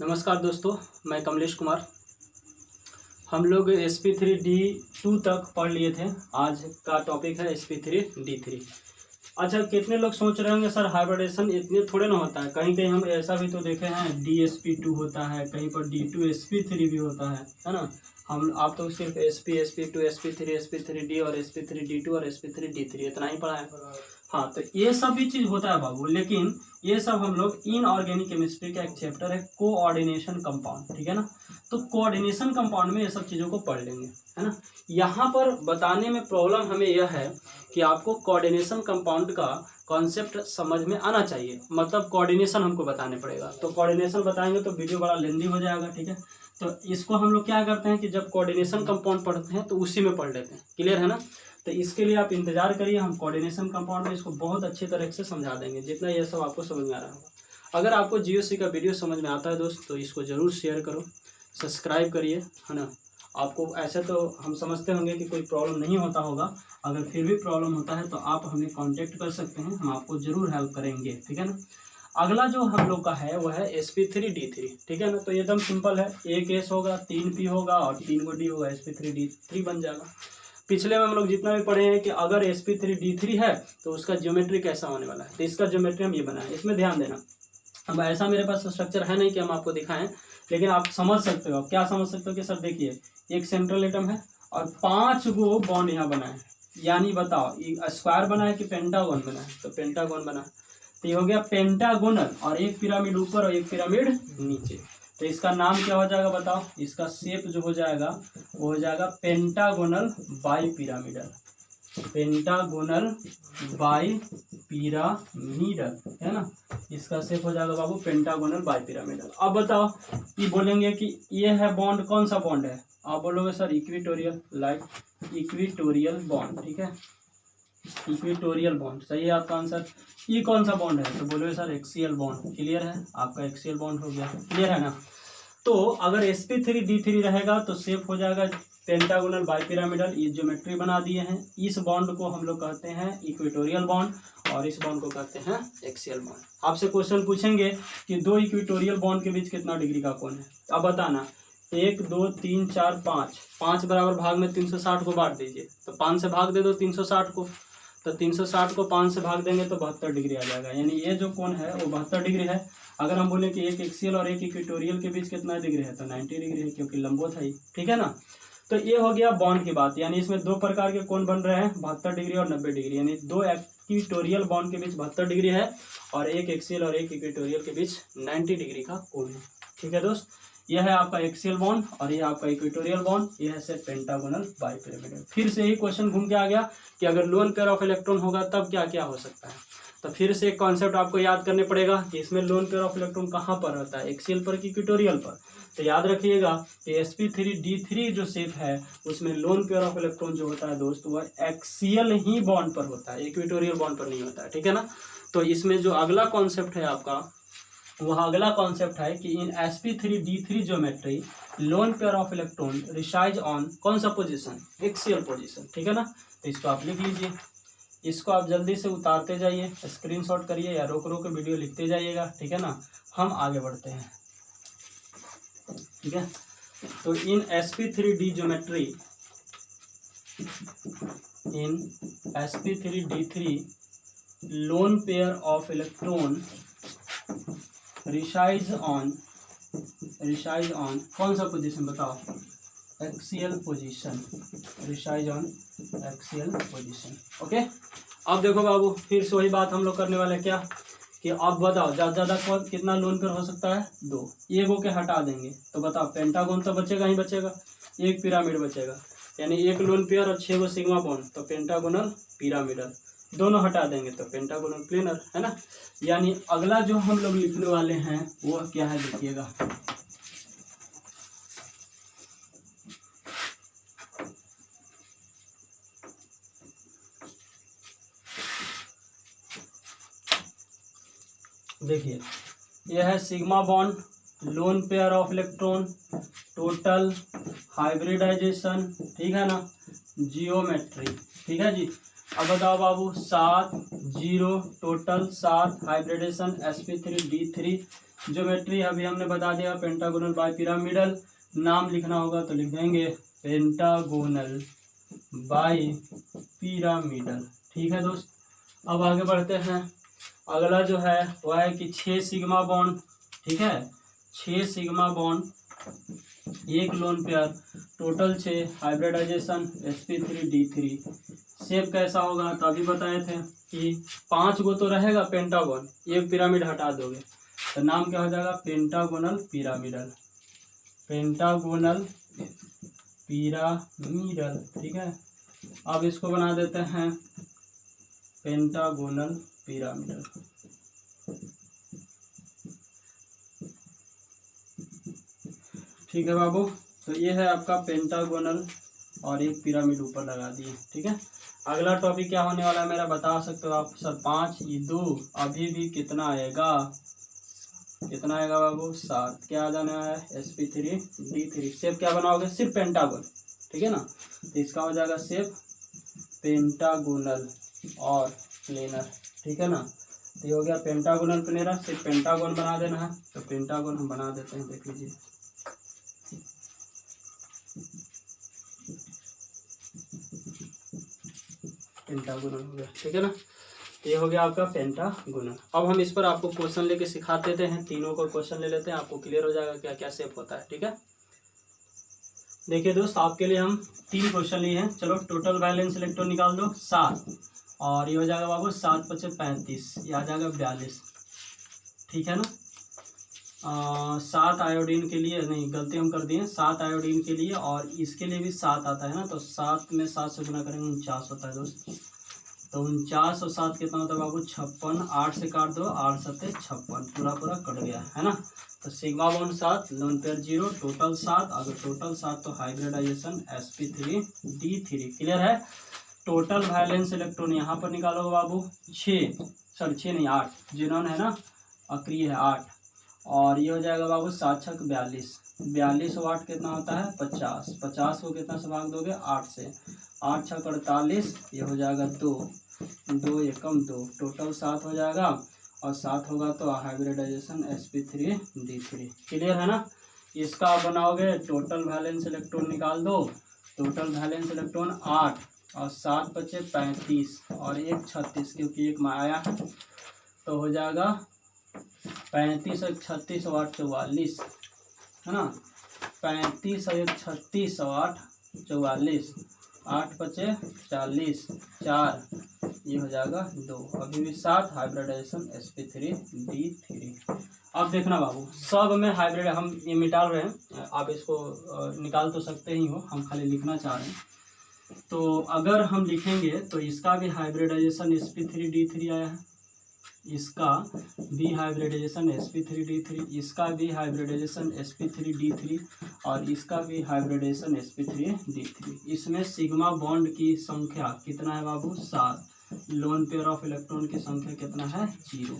नमस्कार दोस्तों, मैं कमलेश कुमार। हम लोग sp3d2 तक पढ़ लिए थे। आज का टॉपिक है sp3d3। अच्छा, कितने लोग सोच रहे होंगे सर हाइब्रिडेशन इतने थोड़े ना होता है। कहीं कहीं हम ऐसा भी तो देखे हैं dsp2 होता है, कहीं पर d2sp3 भी होता है ना। हम आप तो सिर्फ sp2 sp3d और sp3d2 और sp3d3 इतना ही पढ़ा है। हाँ, तो ये सब भी चीज़ होता है बाबू, लेकिन ये सब हम लोग इनऑर्गेनिक केमिस्ट्री का एक चैप्टर है कोऑर्डिनेशन कंपाउंड, ठीक है ना। तो कोऑर्डिनेशन कंपाउंड में ये सब चीज़ों को पढ़ लेंगे, है ना। यहाँ पर बताने में प्रॉब्लम हमें यह है कि आपको कोऑर्डिनेशन कंपाउंड का कॉन्सेप्ट समझ में आना चाहिए, मतलब कोऑर्डिनेशन हमको बताने पड़ेगा। तो कोऑर्डिनेशन बताएंगे तो वीडियो बड़ा लेंदी हो जाएगा, ठीक है। तो इसको हम लोग क्या करते हैं कि जब कोऑर्डिनेशन कंपाउंड पढ़ते हैं तो उसी में पढ़ लेते हैं, क्लियर है ना। तो इसके लिए आप इंतजार करिए, हम कोऑर्डिनेशन कंपाउंड में इसको बहुत अच्छी तरह से समझा देंगे, जितना ये सब आपको समझ में आ रहा होगा। अगर आपको जीओसी का वीडियो समझ में आता है दोस्त, तो इसको ज़रूर शेयर करो, सब्सक्राइब करिए, है ना। आपको ऐसे तो हम समझते होंगे कि कोई प्रॉब्लम नहीं होता होगा, अगर फिर भी प्रॉब्लम होता है तो आप हमें कांटेक्ट कर सकते हैं, हम आपको ज़रूर हेल्प करेंगे, ठीक है ना। अगला जो हम लोग का है वह है sp3d3, ठीक है ना। तो एकदम सिंपल है, एक एस होगा, 3 p होगा और 3 गो डी होगा, sp3d3 बन जाएगा। पिछले में हम लोग जितना भी पढ़े हैं कि अगर sp3d3 है तो उसका ज्योमेट्री कैसा होने वाला है, तो इसका ज्योमेट्री हम ये बनाए, इसमें ध्यान देना। अब ऐसा मेरे पास स्ट्रक्चर है नहीं कि हम आपको दिखाएं, लेकिन आप समझ सकते हो। क्या समझ सकते हो कि सर देखिए, एक सेंट्रल एटम है और 5 गो बॉन्ड यहाँ बना है, यानी बताओ ये स्क्वायर बना है कि पेंटागोन बना है, तो पेंटागोन बना है। तो ये हो गया पेंटागोनल, और एक पिरामिड ऊपर और एक पिरामिड नीचे। तो इसका नाम क्या हो जाएगा बताओ, इसका शेप जो हो जाएगा वो हो जाएगा pentagonal bi pyramidal, pentagonal bi pyramidal, है ना। इसका शेप हो जाएगा बाबू पेंटागोनल बाई पिरामिडल। अब बताओ, ये बोलेंगे कि ये है बॉन्ड, कौन सा बॉन्ड है, आप बोलोगे sir equatorial, like equatorial bond, ठीक है, इक्विटोरियल बॉन्ड सही है आपका आंसर। ये कौन सा बॉन्ड है, तो बोलोगे सर एक्सियल बॉन्ड, क्लियर है, आपका एक्सियल बॉन्ड हो गया, क्लियर है ना। तो अगर sp3d3 रहेगा तो शेप हो जाएगा पेंटागोनल बाइपिरामिडल, ये ज्योमेट्री बना दिए हैं। इस बॉन्ड को हम लोग कहते हैं इक्वेटोरियल बॉन्ड और इस बॉन्ड को कहते हैं एक्सियल बॉन्ड। आपसे क्वेश्चन पूछेंगे कि दो इक्वेटोरियल बॉन्ड के बीच कितना डिग्री का कोण है, अब बताना। 1 2 3 4 5, 5 बराबर भाग में 360 को बांट दीजिए, तो 5 से भाग दे दो 360 को, तो 360 को 5 से भाग देंगे तो 72 डिग्री आ जाएगा, यानी ये जो कोण है वो 72 डिग्री है। अगर हम बोले कि एक एक्सियल और एक इक्वेटोरियल के बीच कितना डिग्री है, तो 90 डिग्री है, क्योंकि लंबवत है, ठीक है ना। तो ये हो गया बॉन्ड की बात, यानी इसमें दो प्रकार के कोण बन रहे हैं, 72 डिग्री और 90 डिग्री, यानी दो इक्वेटोरियल बॉन्ड के बीच 72 डिग्री है और एक एक्सियल और एक इक्वेटोरियल के बीच 90 डिग्री का कोण है, ठीक है दोस्त। यह है आपका एक्सियल बॉन्ड और यह आपका इक्वेटोरियल बॉन्ड, यह है सिर्फ पेंटागोनल बाइपिरामिडल। फिर से ही क्वेश्चन घूम के आ गया कि अगर लोन पेयर ऑफ इलेक्ट्रॉन होगा तब क्या क्या हो सकता है। तो फिर से एक कॉन्सेप्ट आपको याद करने पड़ेगा कि इसमें लोन पेयर ऑफ इलेक्ट्रॉन कहाँ पर रहता है, एक्सियल पर कि इक्वेटोरियल पर। तो याद रखिएगा कि sp3d3 जो शेप है उसमें लोन पेयर ऑफ इलेक्ट्रॉन जो होता है दोस्त वह एक्सियल ही बॉन्ड पर होता है, इक्वेटोरियल बॉन्ड पर नहीं होता है, ठीक है ना। तो इसमें जो अगला कॉन्सेप्ट है आपका, वह अगला कॉन्सेप्ट है कि इन sp3d3 geometry loan pair of electron resize on कौन सा पोजीशन, एक्सियल पोजीशन, ठीक है ना। तो इसको आप लिख लीजिए, इसको आप जल्दी से उतारते जाइए, स्क्रीनशॉट करिए या रोक रोक के वीडियो लिखते जाइएगा, ठीक है ना। हम आगे बढ़ते हैं, ठीक है। तो इन sp3d geometry, in sp3d3 loan pair of electron resize on कौन सा पोजीशन बताओ, axial position, resize on axial position, okay. अब देखो बाबू, फिर से वही बात हम लोग करने वाले क्या कि अब बताओ ज़्यादा कितना लोन पेयर हो सकता है, 2, एक को के हटा देंगे तो बताओ पेंटागोन तो बचेगा ही बचेगा, एक पिरामिड बचेगा, यानी एक लोन पेयर और 6 गो सिग्मा बॉन्ड, तो पेंटागोनल पिरामिडल, दोनों हटा देंगे तो पेंटागोनल प्लेनर, है ना। यानी अगला जो हम लोग लिखने वाले हैं वो क्या है देखिएगा, देखिए यह है sigma bond, lone pair of electron, total hybridization, ठीक है ना, जियोमेट्री, ठीक है जी। अब बताओ बाबू, 7 0 टोटल, 7 हाइब्रिडेशन sp3d3 ज्योमेट्री अभी हमने बता दिया, पेंटागोनल बाय पिरामिडल। नाम लिखना होगा तो लिख देंगे पेंटागोनल बाय पिरामिडल। ठीक है दोस्त, अब आगे बढ़ते हैं। अगला जो है वह है कि 6 सिग्मा बॉन्ड। ठीक है, 6 सिग्मा बॉन्ड, एक lone pair, total 6, hybridization sp3d3। Shape कैसा होगा तो अभी बताए थे कि 5 गो तो रहेगा पेंटागोन, एक पिरामिड हटा दोगे तो नाम क्या हो जाएगा, पेंटागोनल पिरामिडल। Pentagonal pyramidal. ठीक है, अब इसको बना देते हैं पेंटागोनल पिरामिडल। ठीक है बाबू, तो ये है आपका पेंटागोनल और एक पिरामिड ऊपर लगा दिए। ठीक है, अगला टॉपिक क्या होने वाला है मेरा, बता सकते हो आप सर। 5 ये 2 अभी भी कितना आएगा, कितना आएगा बाबू, 7। क्या आ जाना है, sp3d3। शेप क्या बनाओगे, सिर्फ पेंटागोन। ठीक है ना, तो इसका हो जाएगा शेप पेंटागोनल और प्लेनर। ठीक है ना, तो ये हो गया पेंटागोनल प्लेनर, सिर्फ पेंटागोन बना देना है। तो पेंटागोन हम बना देते हैं, देख लीजिए। पेंटागोनल हो गया। ठीक है ना, ये हो गया आपका पेंटागोनल। अब हम इस पर आपको क्वेश्चन लेके सिखा देते हैं, तीनों को क्वेश्चन ले लेते हैं, आपको क्लियर हो जाएगा क्या क्या शेप होता है। ठीक है, देखिए दोस्त, आपके लिए हम 3 क्वेश्चन लिए हैं। चलो, टोटल वैलेंस इलेक्ट्रॉन निकाल दो 7, और ये हो जाएगा बाबू 7 × 5 = 35, ये आ जाएगा 42। ठीक है ना, 7 आयोडीन के लिए, नहीं गलती हम कर दिए, 7 आयोडीन के लिए, और इसके लिए भी 7 आता है ना, तो 7 में 7 से गुना करेंगे 49 होता है दोस्त। तो 49 और 7 कितना होता है बाबू, 56। 8 से काट दो, 8 × 7 = 56, पूरा पूरा कट गया है ना। तो sigma bond 7, lone pair 0, total 7। अगर टोटल 7 तो हाइब्रिडाइजेशन sp3d3। क्लियर है। टोटल वैलेंस इलेक्ट्रॉन यहाँ पर निकालो बाबू 8, जिनोन है ना, अक्रिय है 8, और ये हो जाएगा बाबू 7 × 6 = 42। 42 और 8 कितना होता है, 50। 50 को कितना से भाग दोगे, 8 से। 8 × 6 = 48, ये हो जाएगा 2, 2 एकम 2, टोटल 7 हो जाएगा, और 7 होगा तो हाइब्रिडाइजेशन sp3d3। क्लियर है ना। इसका आप बनाओगे, टोटल वैलेंस इलेक्ट्रॉन निकाल दो। टोटल वैलेंस इलेक्ट्रॉन 8, और 7 बचे 35, और 1 36, क्योंकि एक में आया है, तो हो जाएगा 35 और 36 और 8 44, है ना। 35 और 1 36 और 8 44, 8 बचे 40, 4, ये हो जाएगा 2, अभी भी 7, हाइब्रिडाइजेशन sp3d3। अब देखना बाबू, सब में हाइब्रिड हम ये मिटाल रहे हैं, आप इसको निकाल तो सकते ही हो, हम खाली लिखना चाह रहे हैं। तो अगर हम लिखेंगे तो इसका भी हाइब्रिडाइजेशन sp3d3 आया है, इसका भी हाइब्रिडाइजेशन sp3d3, इसका भी हाइब्रिडाइजेशन sp3d3, और इसका भी हाइब्रिडाइजेशन sp3d3। इसमें सिग्मा बॉन्ड की संख्या कितना है बाबू, 7। लोन पेयर ऑफ इलेक्ट्रॉन की संख्या कितना है, 0।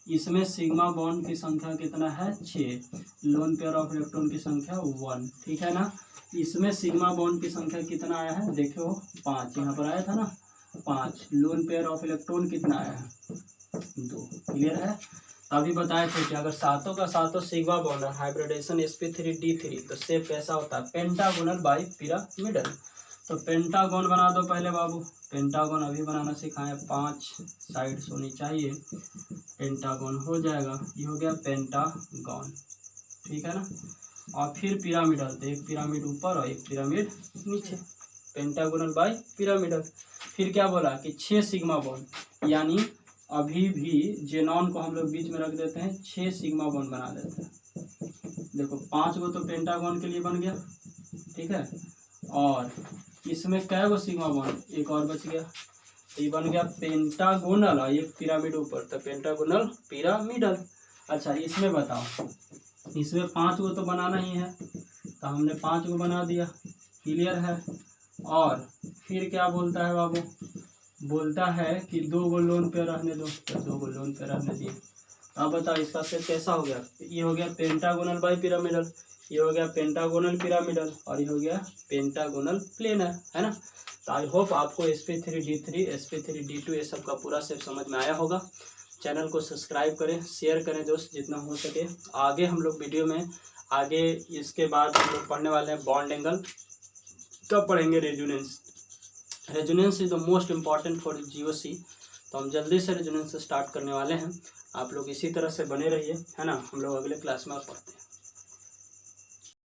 इसमें सिग्मा बॉन्ड की संख्या कितना है, 6। लोन पेयर ऑफ इलेक्ट्रॉन की संख्या 1। ठीक है ना। इसमें सिग्मा बॉन्ड की संख्या कितना आया है, देखो 5, यहाँ पर आया था ना 5। लोन पेयर ऑफ इलेक्ट्रॉन कितना आया है, 2। क्लियर है। अभी बताए थे कि अगर सातों का सातों सिग्मा बॉन्ड है, हाइब्रिडाइजेशन sp3d3, तो शेप कैसा होता है, पेंटागोनल बाय पिरामिडल। तो पेंटागोन बना दो पहले बाबू। पेंटागोन अभी बनाना सिखाएं, 5 साइड्स होनी चाहिए, पेंटागोन हो जाएगा। ये हो गया पेंटागोन। ठीक है ना, और फिर पिरामिडल, तो एक पिरामिड ऊपर और एक पिरामिड नीचे, पेंटागोनल बाय पिरामिडल। फिर क्या बोला कि 6 सिग्मा बॉन्ड, यानी अभी भी जेनॉन को हम लोग बीच में रख देते हैं, 6 सिग्मा बॉन्ड बना देते हैं। देखो 5 गो तो पेंटागोन के लिए बन गया। ठीक है, और इसमें कै गो सिग्मा बॉन्ड, एक और बच गया, तो ये बन गया पेंटागोनल, और एक पिरामिड ऊपर, तो पेंटागोनल पिरामिडल। अच्छा, इसमें बताओ, इसमें 5 गो तो बनाना ही है, तो हमने 5 गो बना दिया। क्लियर है। और फिर क्या बोलता है बाबू, बोलता है कि 2 गो लोन पे रहने दो, तो 2 गो लोन पे रहने दिए। अब बताओ इसका शेप कैसा हो गया, ये हो गया पेंटागोनल बाय पिरामिडल, ये हो गया पेंटागोनल पिरामिडल, और ये हो गया पेंटागोनल प्लेनर, है ना। तो आई होप आपको sp3d3 sp3d2 ये सब का पूरा शेप समझ में आया होगा। चैनल को सब्सक्राइब करें, शेयर करें दोस्त जितना हो सके। आगे हम लोग वीडियो में आगे इसके बाद हम लोग पढ़ने वाले हैं बॉन्ड एंगल, कब पढ़ेंगे resonance. Resonance is the most important for GOC. तो हम जल्दी से रेजोनेंस स्टार्ट करने वाले हैं, आप लोग इसी तरह से बने रहिए, है ना। हम लोग अगले क्लास में पढ़ते हैं।